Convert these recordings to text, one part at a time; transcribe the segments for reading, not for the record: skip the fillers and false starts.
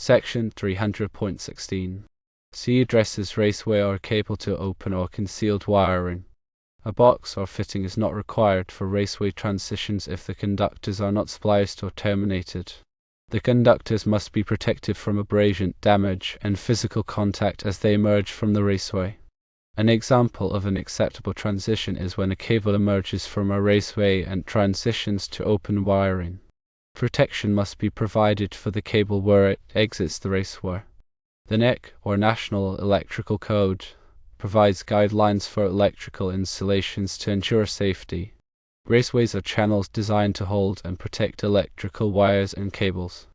Section 300.16. C addresses raceway or cable to open or concealed wiring. A box or fitting is not required for raceway transitions if the conductors are not spliced or terminated. The conductors must be protected from abrasion, damage, and physical contact as they emerge from the raceway. An example of an acceptable transition is when a cable emerges from a raceway and transitions to open wiring. Protection must be provided for the cable where it exits the raceway. The NEC, or National Electrical Code, provides guidelines for electrical installations to ensure safety. Raceways are channels designed to hold and protect electrical wires and cables.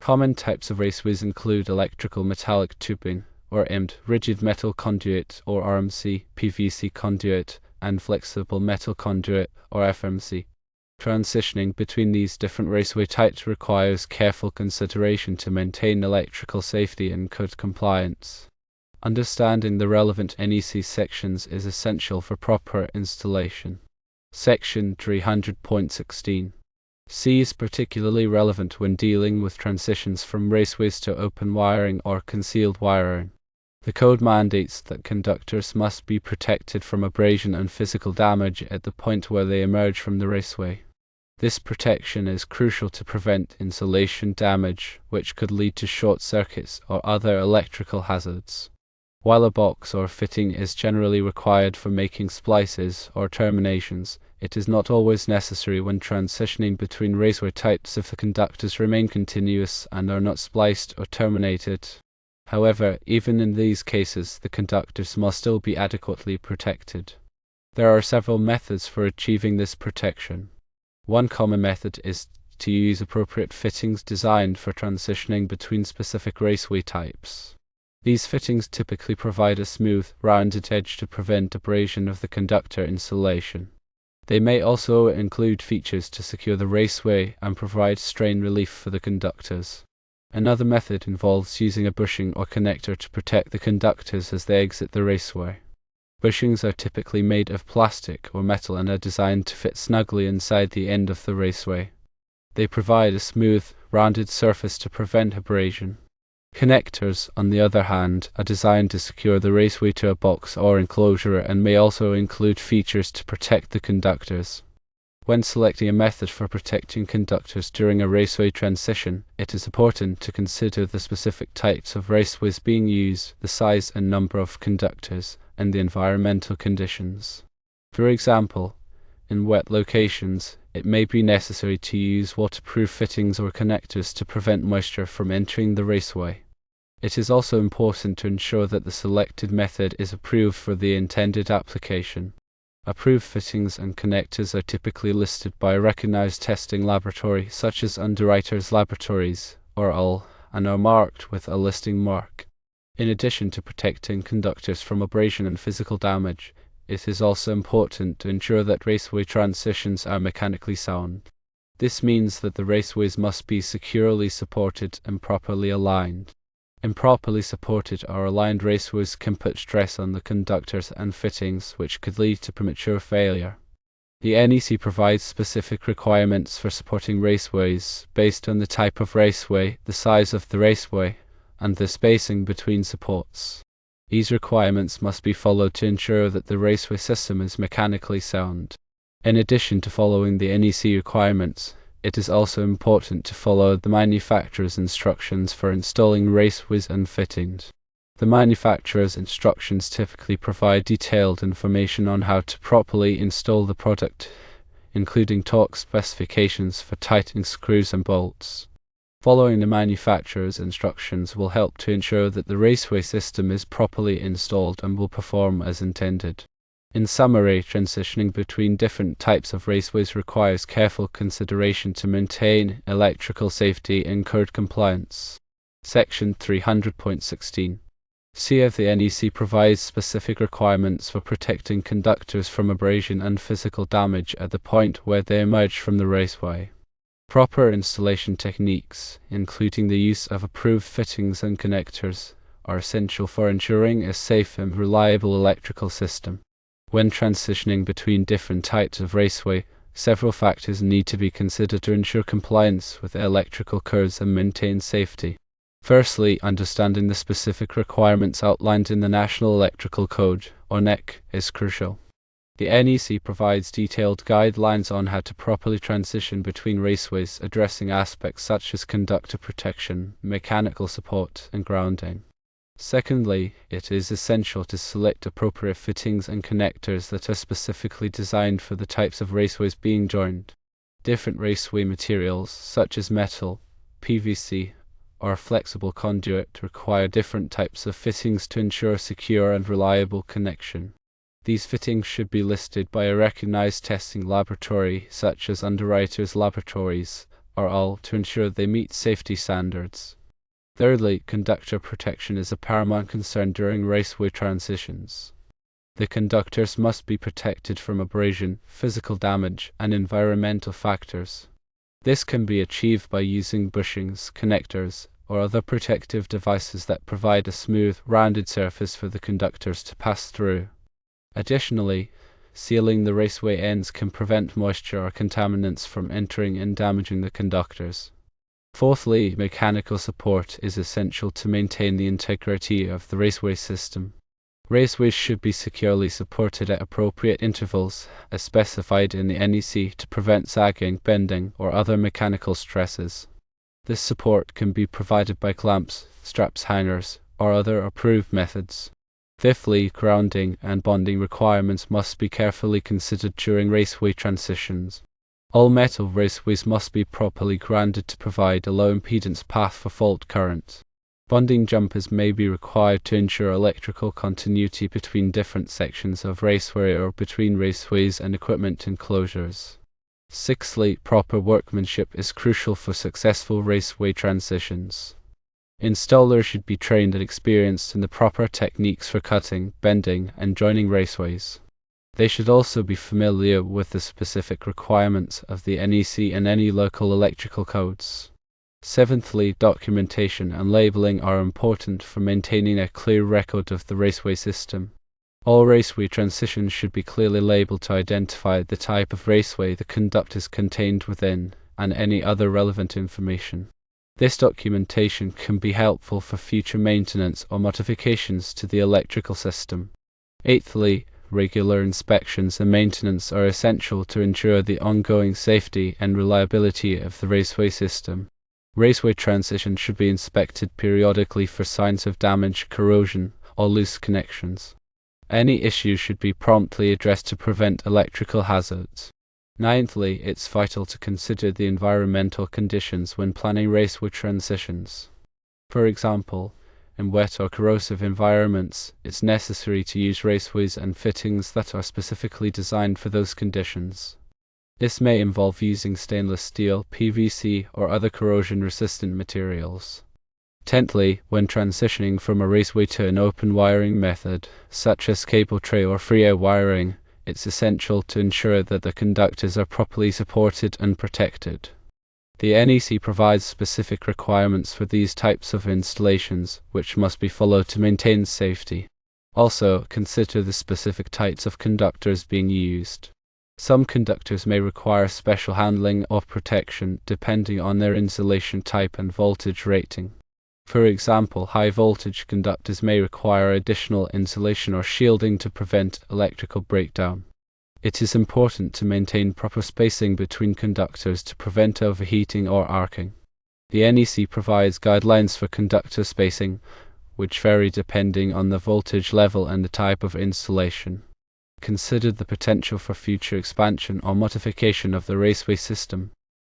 Common types of raceways include electrical metallic tubing, or EMD, rigid metal conduit, or RMC, PVC conduit, and flexible metal conduit, or FMC. Transitioning between these different raceway types requires careful consideration to maintain electrical safety and code compliance. Understanding the relevant NEC sections is essential for proper installation. Section 300.16. C is particularly relevant when dealing with transitions from raceways to open wiring or concealed wiring. The code mandates that conductors must be protected from abrasion and physical damage at the point where they emerge from the raceway. This protection is crucial to prevent insulation damage, which could lead to short circuits or other electrical hazards. While a box or fitting is generally required for making splices or terminations, it is not always necessary when transitioning between raceway types if the conductors remain continuous and are not spliced or terminated. However, even in these cases, the conductors must still be adequately protected. There are several methods for achieving this protection. One common method is to use appropriate fittings designed for transitioning between specific raceway types. These fittings typically provide a smooth, rounded edge to prevent abrasion of the conductor insulation. They may also include features to secure the raceway and provide strain relief for the conductors. Another method involves using a bushing or connector to protect the conductors as they exit the raceway. Bushings are typically made of plastic or metal and are designed to fit snugly inside the end of the raceway. They provide a smooth, rounded surface to prevent abrasion. Connectors, on the other hand, are designed to secure the raceway to a box or enclosure and may also include features to protect the conductors. When selecting a method for protecting conductors during a raceway transition, it is important to consider the specific types of raceways being used, the size and number of conductors, and the environmental conditions. For example, in wet locations, it may be necessary to use waterproof fittings or connectors to prevent moisture from entering the raceway. It is also important to ensure that the selected method is approved for the intended application. Approved fittings and connectors are typically listed by a recognized testing laboratory such as Underwriters Laboratories, or UL, and are marked with a listing mark. In addition to protecting conductors from abrasion and physical damage, it is also important to ensure that raceway transitions are mechanically sound. This means that the raceways must be securely supported and properly aligned. Improperly supported or aligned raceways can put stress on the conductors and fittings, which could lead to premature failure. The NEC provides specific requirements for supporting raceways based on the type of raceway, the size of the raceway, and the spacing between supports. These requirements must be followed to ensure that the raceway system is mechanically sound. In addition to following the NEC requirements, it is also important to follow the manufacturer's instructions for installing raceways and fittings. The manufacturer's instructions typically provide detailed information on how to properly install the product, including torque specifications for tightening screws and bolts. Following the manufacturer's instructions will help to ensure that the raceway system is properly installed and will perform as intended. In summary, transitioning between different types of raceways requires careful consideration to maintain electrical safety and code compliance. Section 300.16. C of the NEC provides specific requirements for protecting conductors from abrasion and physical damage at the point where they emerge from the raceway. Proper installation techniques, including the use of approved fittings and connectors, are essential for ensuring a safe and reliable electrical system. When transitioning between different types of raceway, several factors need to be considered to ensure compliance with electrical codes and maintain safety. Firstly, understanding the specific requirements outlined in the National Electrical Code, or NEC, is crucial. The NEC provides detailed guidelines on how to properly transition between raceways, addressing aspects such as conductor protection, mechanical support, and grounding. Secondly, it is essential to select appropriate fittings and connectors that are specifically designed for the types of raceways being joined. Different raceway materials, such as metal, PVC, or a flexible conduit, require different types of fittings to ensure a secure and reliable connection. These fittings should be listed by a recognized testing laboratory, such as Underwriters Laboratories, or UL, to ensure they meet safety standards. Thirdly, conductor protection is a paramount concern during raceway transitions. The conductors must be protected from abrasion, physical damage, and environmental factors. This can be achieved by using bushings, connectors, or other protective devices that provide a smooth, rounded surface for the conductors to pass through. Additionally, sealing the raceway ends can prevent moisture or contaminants from entering and damaging the conductors. Fourthly, mechanical support is essential to maintain the integrity of the raceway system. Raceways should be securely supported at appropriate intervals, as specified in the NEC, to prevent sagging, bending, or other mechanical stresses. This support can be provided by clamps, straps, hangers, or other approved methods. Fifthly, grounding and bonding requirements must be carefully considered during raceway transitions. All metal raceways must be properly grounded to provide a low impedance path for fault current. Bonding jumpers may be required to ensure electrical continuity between different sections of raceway or between raceways and equipment enclosures. Sixthly, proper workmanship is crucial for successful raceway transitions. Installers should be trained and experienced in the proper techniques for cutting, bending, and joining raceways. They should also be familiar with the specific requirements of the NEC and any local electrical codes. Seventhly, documentation and labeling are important for maintaining a clear record of the raceway system. All raceway transitions should be clearly labeled to identify the type of raceway the conductor is contained within, and any other relevant information. This documentation can be helpful for future maintenance or modifications to the electrical system. Eighthly, regular inspections and maintenance are essential to ensure the ongoing safety and reliability of the raceway system. Raceway transitions should be inspected periodically for signs of damage, corrosion, or loose connections. Any issues should be promptly addressed to prevent electrical hazards. Ninthly, it's vital to consider the environmental conditions when planning raceway transitions. For example, in wet or corrosive environments, it's necessary to use raceways and fittings that are specifically designed for those conditions. This may involve using stainless steel, PVC, or other corrosion-resistant materials. Tenthly, when transitioning from a raceway to an open wiring method, such as cable tray or free-air wiring, it's essential to ensure that the conductors are properly supported and protected. The NEC provides specific requirements for these types of installations, which must be followed to maintain safety. Also, consider the specific types of conductors being used. Some conductors may require special handling or protection depending on their insulation type and voltage rating. For example, high-voltage conductors may require additional insulation or shielding to prevent electrical breakdown. It is important to maintain proper spacing between conductors to prevent overheating or arcing. The NEC provides guidelines for conductor spacing, which vary depending on the voltage level and the type of insulation. Consider the potential for future expansion or modification of the raceway system.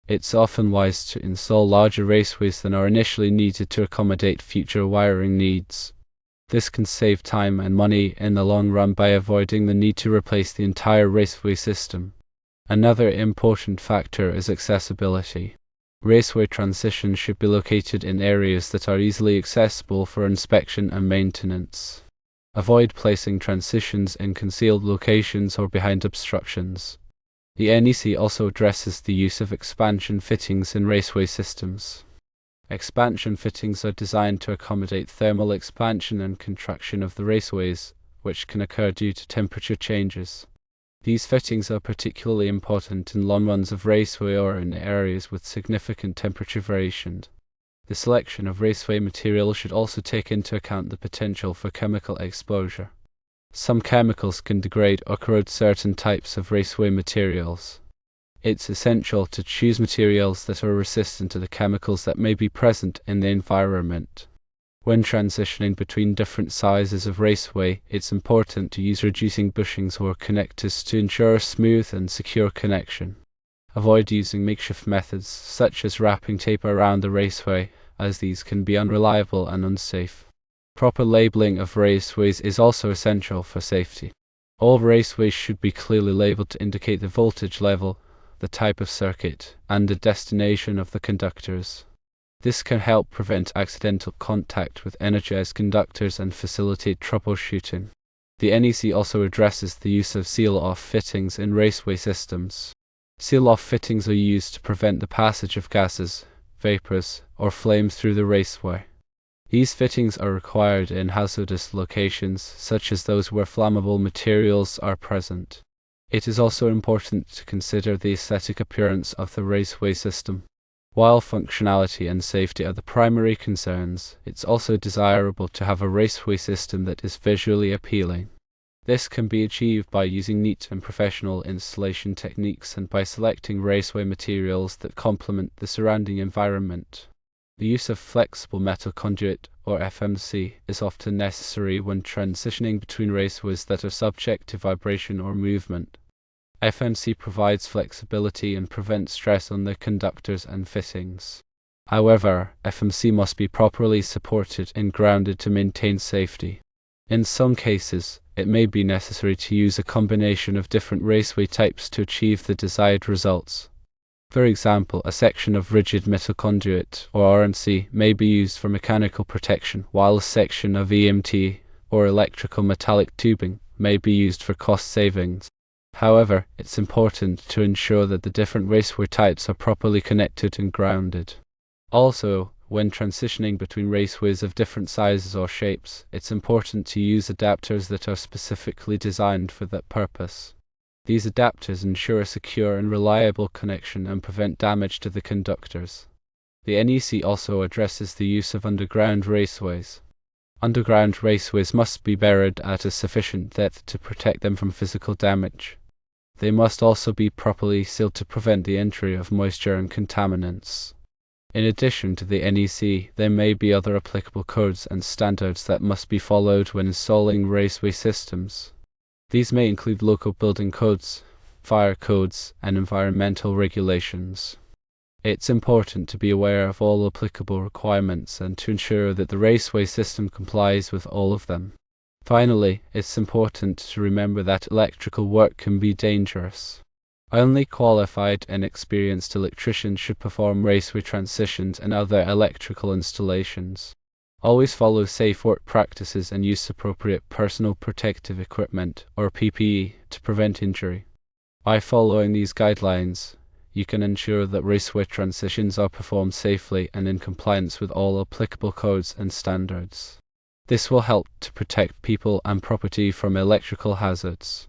It's often wise to install larger raceways than are initially needed to accommodate future wiring needs. This can save time and money in the long run by avoiding the need to replace the entire raceway system. Another important factor is accessibility. Raceway transitions should be located in areas that are easily accessible for inspection and maintenance. Avoid placing transitions in concealed locations or behind obstructions. The NEC also addresses the use of expansion fittings in raceway systems. Expansion fittings are designed to accommodate thermal expansion and contraction of the raceways, which can occur due to temperature changes. These fittings are particularly important in long runs of raceway or in areas with significant temperature variation. The selection of raceway material should also take into account the potential for chemical exposure. Some chemicals can degrade or corrode certain types of raceway materials. It's essential to choose materials that are resistant to the chemicals that may be present in the environment. When transitioning between different sizes of raceway, it's important to use reducing bushings or connectors to ensure a smooth and secure connection. Avoid using makeshift methods, such as wrapping tape around the raceway, as these can be unreliable and unsafe. Proper labeling of raceways is also essential for safety. All raceways should be clearly labeled to indicate the voltage level, the type of circuit, and the destination of the conductors. This can help prevent accidental contact with energized conductors and facilitate troubleshooting. The NEC also addresses the use of seal-off fittings in raceway systems. Seal-off fittings are used to prevent the passage of gases, vapors, or flames through the raceway. These fittings are required in hazardous locations, such as those where flammable materials are present. It is also important to consider the aesthetic appearance of the raceway system. While functionality and safety are the primary concerns, it's also desirable to have a raceway system that is visually appealing. This can be achieved by using neat and professional installation techniques and by selecting raceway materials that complement the surrounding environment. The use of flexible metal conduit, or FMC, is often necessary when transitioning between raceways that are subject to vibration or movement. FMC provides flexibility and prevents stress on the conductors and fittings. However, FMC must be properly supported and grounded to maintain safety. In some cases, it may be necessary to use a combination of different raceway types to achieve the desired results. For example, a section of rigid metal conduit, or RMC, may be used for mechanical protection, while a section of EMT, or electrical metallic tubing, may be used for cost savings. However, it's important to ensure that the different raceway types are properly connected and grounded. Also, when transitioning between raceways of different sizes or shapes, it's important to use adapters that are specifically designed for that purpose. These adapters ensure a secure and reliable connection and prevent damage to the conductors. The NEC also addresses the use of underground raceways. Underground raceways must be buried at a sufficient depth to protect them from physical damage. They must also be properly sealed to prevent the entry of moisture and contaminants. In addition to the NEC, there may be other applicable codes and standards that must be followed when installing raceway systems. These may include local building codes, fire codes, and environmental regulations. It's important to be aware of all applicable requirements and to ensure that the raceway system complies with all of them. Finally, it's important to remember that electrical work can be dangerous. Only qualified and experienced electricians should perform raceway transitions and other electrical installations. Always follow safe work practices and use appropriate personal protective equipment, or PPE, to prevent injury. By following these guidelines, you can ensure that raceway transitions are performed safely and in compliance with all applicable codes and standards. This will help to protect people and property from electrical hazards.